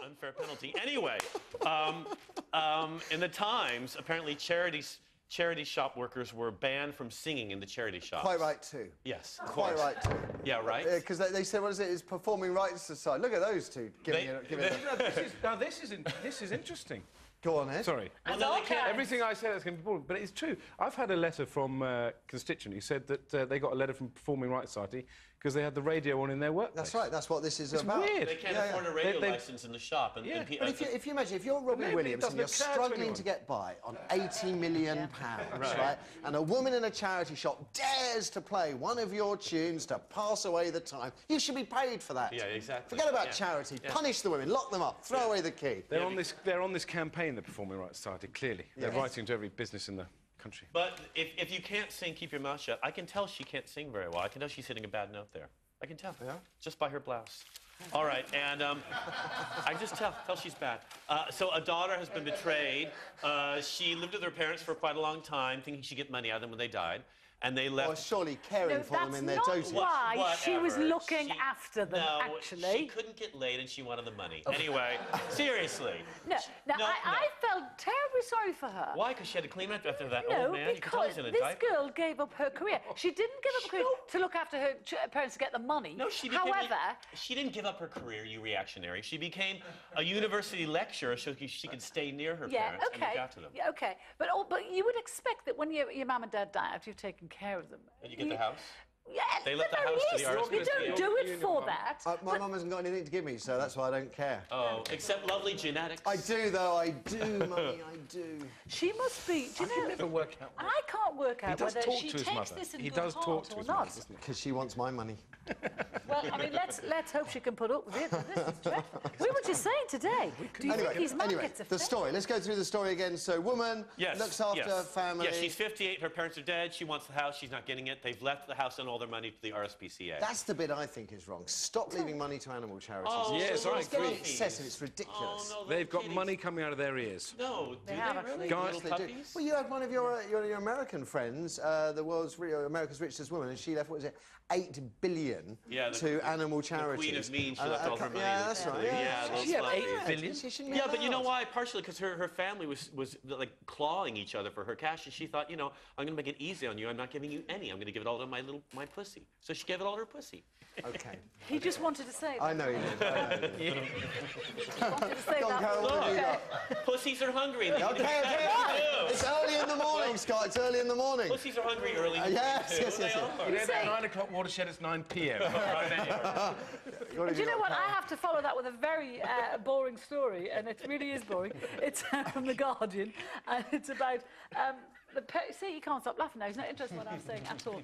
unfair penalty. Anyway, in the Times, apparently charity shop workers were banned from singing in the charity shops. Quite right, too. Yes, of Quite course. right, too. Yeah, right? Because they said, what is it? It's Performing Rights Society. Look at those two giving This is interesting. Go on, Ed. Sorry. Well, no, they can't. Everything I say that's going to be boring, but it's true. I've had a letter from a constituent who said that they got a letter from Performing Rights Society because they had the radio on in their workplace. That's right. That's what this is it's about. Weird. They can't afford a radio license in the shop. And but if you imagine, if you're Robbie Williams and you're struggling to get by on £80 million, right? And a woman in a charity shop dares to play one of your tunes to pass away the time, you should be paid for that. Yeah, exactly. Forget about charity. Punish the women, lock them up, throw away the key. They're on this campaign, the Performing Rights Society, clearly. They're writing to every business in the country. But if you can't sing, keep your mouth shut. I can tell she can't sing very well. I can tell she's hitting a bad note there. I can tell. Yeah? Just by her blouse. All right, and I just tell she's bad. So a daughter has been betrayed. She lived with her parents for quite a long time, thinking she'd get money out of them when they died. And they left... Or surely caring for them in their dotage. That's not why she was looking after them, no, actually. she couldn't get laid and she wanted the money. Anyway, seriously. I felt terribly sorry for her. Why? Because she had to clean up after that old man? No, because this girl gave up her career. She didn't give up her career to look after her parents to get the money. No, she didn't. However... She didn't give up her career, you reactionary. She became a university lecturer so she could stay near her parents and look after them. Yeah, OK. But you would expect that when your mum and dad die after you've taken care of them... And you get the house? Yeah, they left the house to the RSPCA. You don't do it for that. My mum hasn't got anything to give me, so that's why I don't care. Oh, except lovely genetics. I do, though. I do, Mummy, I do. She must be... Do you know... I can never work out. I can't work out whether she takes this in good heart or not. Because she wants my money. Well, I mean, let's hope she can put up with it. This is dreadful. We were just saying today, do you think his mum gets a the story. Let's go through the story again. So, woman looks after her family. Yeah, she's 58, her parents are dead, she wants the house, she's not getting it. They've left the house and all their money to the RSPCA. That's the bit I think is wrong. Stop leaving money to animal charities. Oh, yes, I agree. It's getting excessive, it's ridiculous. Oh, no, they've got money coming out of their ears. No, do they really? Guys, they do. Well, you had one of your American friends, America's richest woman, and she left, what was it, $8 billion to animal charities. The Queen of Mean, she left all her money. Yeah, that's right. Yeah, she had $8 billion. Yeah, but you know why? Partially because her family was like clawing each other for her cash, and she thought, you know, I'm going to make it easy on you. I'm not giving you any. I'm going to give it all to my pussy. So she gave it all to her pussy. OK. He just wanted to say that. I know he did. He wanted to say that. Pussies are hungry. OK. It's early in the morning, Scott. It's early in the morning. Pussies are hungry early. Yes. You know, that 9 o'clock watershed, it's 9 p.m. Do you know what? I have to follow that with a very boring story, and it really is boring. It's from The Guardian, and it's about... see, you can't stop laughing now. He's not interested in what I'm saying at all.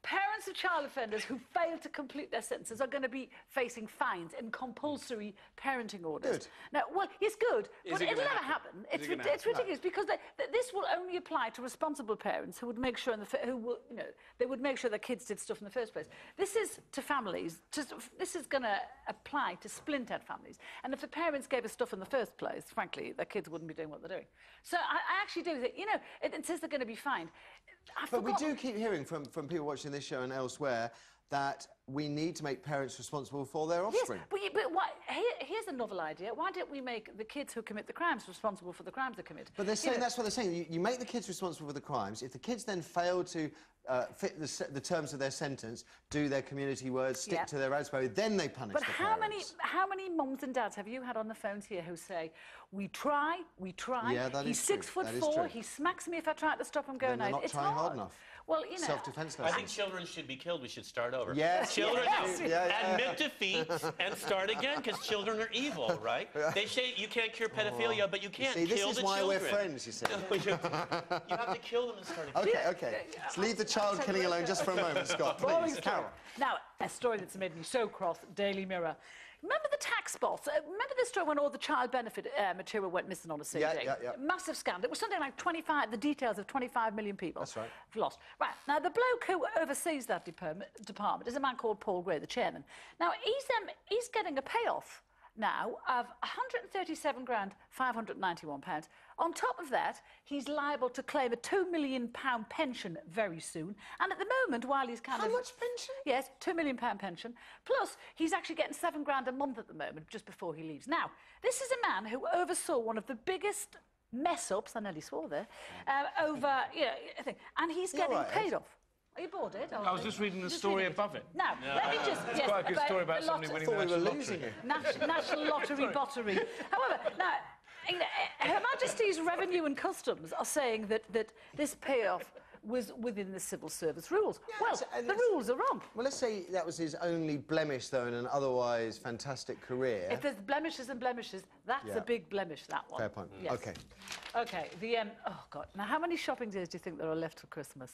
Parents of child offenders who fail to complete their sentences are going to be facing fines and compulsory parenting orders. Good. Now, well, it's good, but it'll never happen. It's ridiculous because this will only apply to responsible parents who would make sure they would make sure their kids did stuff in the first place. This is to families. This is going to apply to splintered families. And if the parents gave us stuff in the first place, frankly, their kids wouldn't be doing what they're doing. So I actually do think, you know, it says they're going to be fined. But we do keep hearing from people watching this show and elsewhere that we need to make parents responsible for their offspring. Yes, but here's a novel idea. Why don't we make the kids who commit the crimes responsible for the crimes they commit? But they're saying, that's what they're saying. You make the kids responsible for the crimes. If the kids then fail to fit the terms of their sentence, do their community words, stick to their raspberry, then they punish the parents. But how many mums and dads have you had on the phones here who say, we try, Yeah, that he's is true. 6'4", he smacks me if I try to stop him going out. They're not trying hard enough. Well, you know... Self-defence I think children should be killed. We should start over. Yes. Children admit defeat and start again, because children are evil, right? They say you can't cure pedophilia, but you can't kill the children. This is why we're friends, you see. You have to kill them and start again. OK. Let's leave the child killing alone just for a moment, Scott, please. Carol. Now, a story that's made me so cross, Daily Mirror. Remember the tax boss? Remember the story when all the child benefit material went missing on a CD? Yeah. Massive scandal. It was something like 25, the details of 25 million people. That's right. Lost. Right, now the bloke who oversees that department is a man called Paul Gray, the chairman. Now, he's getting a payoff. now of £137,591. On top of that, he's liable to claim a £2 million pension very soon. And at the moment, while he's kind of... How much pension? Yes, £2 million pension. Plus, he's actually getting £7,000 a month at the moment, just before he leaves. Now, this is a man who oversaw one of the biggest mess-ups, I nearly swore there, over, you know, I think, and he's getting paid off. Are you bored, Ed? I was just reading the story above it. Now, let me just... It's quite a good story about somebody winning the National Lottery bottery. However, now, you know, Her Majesty's Revenue and Customs are saying that this payoff was within the civil service rules. Yeah, well, the rules are wrong. Well, let's say that was his only blemish, though, in an otherwise fantastic career. If there's blemishes and blemishes, that's a big blemish, that one. Fair point. Yes. OK. OK, oh, God. Now, how many shopping days do you think there are left for Christmas?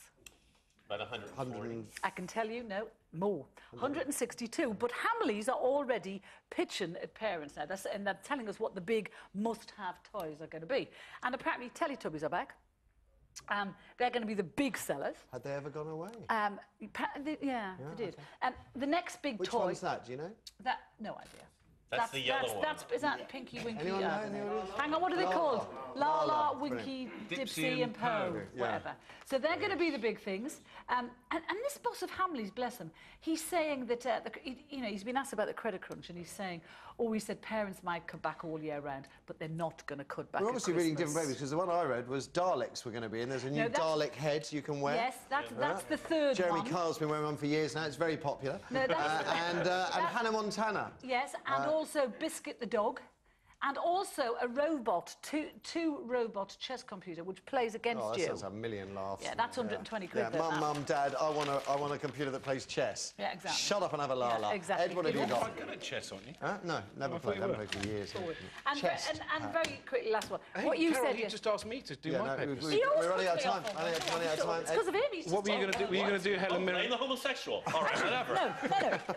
About 140. I can tell you, no, more. 162. But Hamleys are already pitching at parents now. And they're telling us what the big must-have toys are going to be. And apparently Teletubbies are back. They're going to be the big sellers. Had they ever gone away? Yeah, they did. And the next big Which toy... one's that, do you know? No idea. That's the yellow one. Is that Pinky Winky? Anyone know who it is? Hang on, what are they called? La La, Brilliant. Winky, Dipsy and Poe, whatever. So they're going to be the big things. And this boss of Hamleys, bless him, he's saying that, you know, he's been asked about the credit crunch, and he's saying, he said parents might come back all year round, but they're not going to cut back. We're obviously reading different papers, because the one I read was Daleks were going to be in. There's a new Dalek head you can wear. Yes, that's the third Jeremy one. Carl's been wearing one for years now. It's very popular. No, and Hannah Montana. Yes, and also Biscuit the dog. And also a robot, two robot chess computer, which plays against you. That sounds a million laughs. Yeah, that's 120 quid. Yeah, Mum, Dad, I want a computer that plays chess. Yeah, exactly. Shut up and have a la la. Yeah, exactly. Ed, what have you got? You're quite good at chess, aren't you? No, never played. Haven't played for years. And very quickly, last one. Hey, what you Carol, said. You just asked me to do my papers. We're running out of time. It's because of him. What were you going to do? Were you going to do Helen Mirren? Blame the homosexual. All right, whatever. No.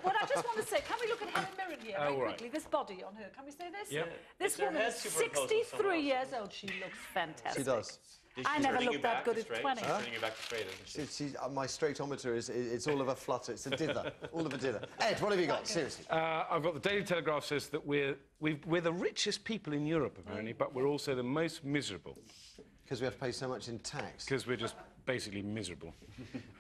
What I just want to say, can we look at Helen Mirren here very quickly? This body on her. Can we say this? Yeah. This woman is 63 years old. She looks fantastic. She does. I never looked that good at 20. She's turning you back to straight, isn't she? My straightometer it's all of a flutter. It's a dither. All of a dither. Ed, what have you got? Seriously. I've got the Daily Telegraph says that we're the richest people in Europe, apparently, but we're also the most miserable. Because we have to pay so much in tax. Because we're just basically miserable.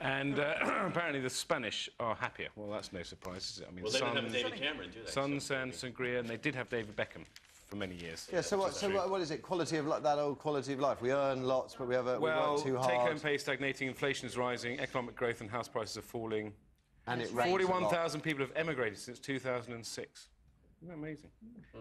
And apparently the Spanish are happier. Well, that's no surprise, is it? I mean, well, they didn't have David Cameron, do they? Sun, Sand, Sangria, and they did have David Beckham for many years. Yeah, so what is it? Quality of that old quality of life. We earn lots, but we work too hard. Take-home pay is stagnating, inflation is rising, economic growth and house prices are falling. And it rains 41,000 people have emigrated since 2006. Isn't that amazing?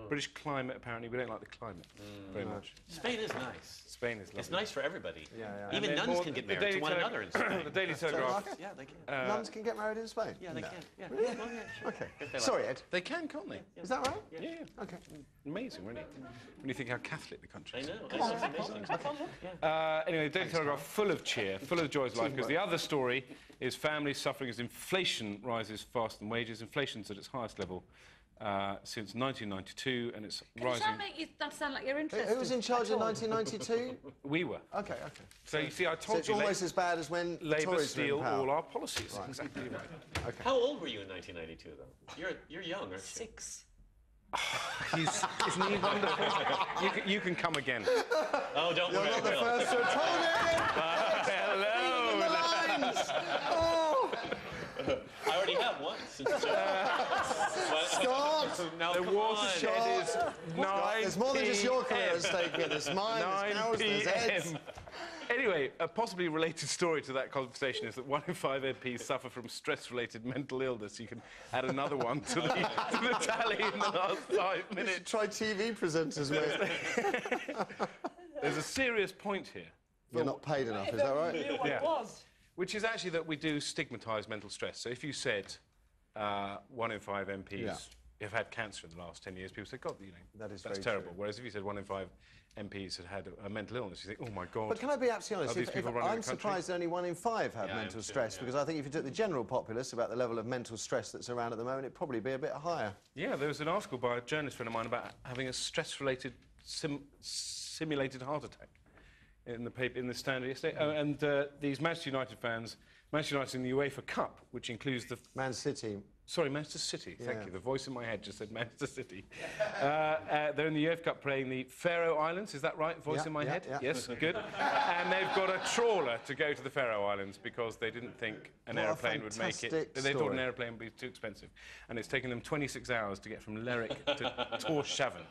British climate, apparently, we don't like the climate very much. Spain is nice. Spain is lovely. It's nice for everybody. Yeah. Even nuns can get married to one another in Spain. The Daily Telegraph. Yeah, they can. Nuns can get married in Spain? Yeah, they can. Yeah. Really? Well, yeah, sure. OK. Sorry, Ed. They can, can't they? Is that right? Yeah. OK. Amazing, really. When you think how Catholic the country I is. know. Come on. It's amazing. Anyway, the Daily Telegraph full of cheer, full of joys of life, because the other story is families suffering as inflation rises faster than wages. Inflation's at its highest level since 1992, and it's rising. Does that make that sound like you're interested? Who was in charge in 1992? We were. OK. So you see, I So told it's you almost as bad as when Labour Tories were steal in power. all our policies. Right. Exactly right. OK. How old were you in 1992, though? You're young, aren't you? 6. Isn't he wonderful? You can come again. Oh, don't worry. You're not the I will. first to have told it! Hello. The lines! Oh! I already have one. Since Scott! now, The come watershed on. is 9 There's more than just your career at stake here. There's mine, there's 9 Carol's, there's Ed's. p.m. Anyway, a possibly related story to that conversation is that 1 in 5 MPs suffer from stress-related mental illness. You can add another one to the tally in the last 5 minutes. Try TV presenters, mate. There's a serious point here. You're not paid enough, is that right? Knew what it was. Which is actually that we do stigmatise mental stress. So if you said 1 in 5 MPs have had cancer in the last 10 years, people say, God, That is that's very terrible. true. Whereas if you said 1 in 5 MPs had a mental illness, you think, oh my God. But can I be absolutely honest? Are these people running I'm the country? surprised that only 1 in 5 have mental stress, because I think if you took the general populace about the level of mental stress that's around at the moment, it'd probably be a bit higher. Yeah, there was an article by a journalist friend of mine about having a stress-related simulated heart attack in the paper, in the Standard yesterday. These Manchester United fans, Manchester United in the UEFA Cup, which includes the... Man City. Sorry, Manchester City. Thank you. The voice in my head just said Manchester City. They're in the UEFA Cup playing the Faroe Islands. Is that right? Voice in my head? Yeah. Yes, good. And they've got a trawler to go to the Faroe Islands because they didn't think an aeroplane would make it. They thought an aeroplane would be too expensive. And it's taken them 26 hours to get from Lerwick to Tórshavn.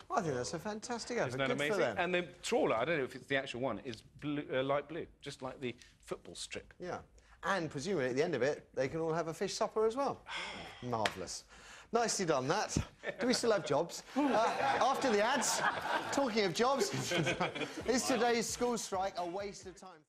I think that's a fantastic effort. Isn't that amazing? And the trawler, I don't know if it's the actual one, is blue, light blue, just like the football strip. Yeah. And presumably at the end of it, they can all have a fish supper as well. Marvellous. Nicely done, that. Do we still have jobs? After the ads, talking of jobs, is today's school strike a waste of time?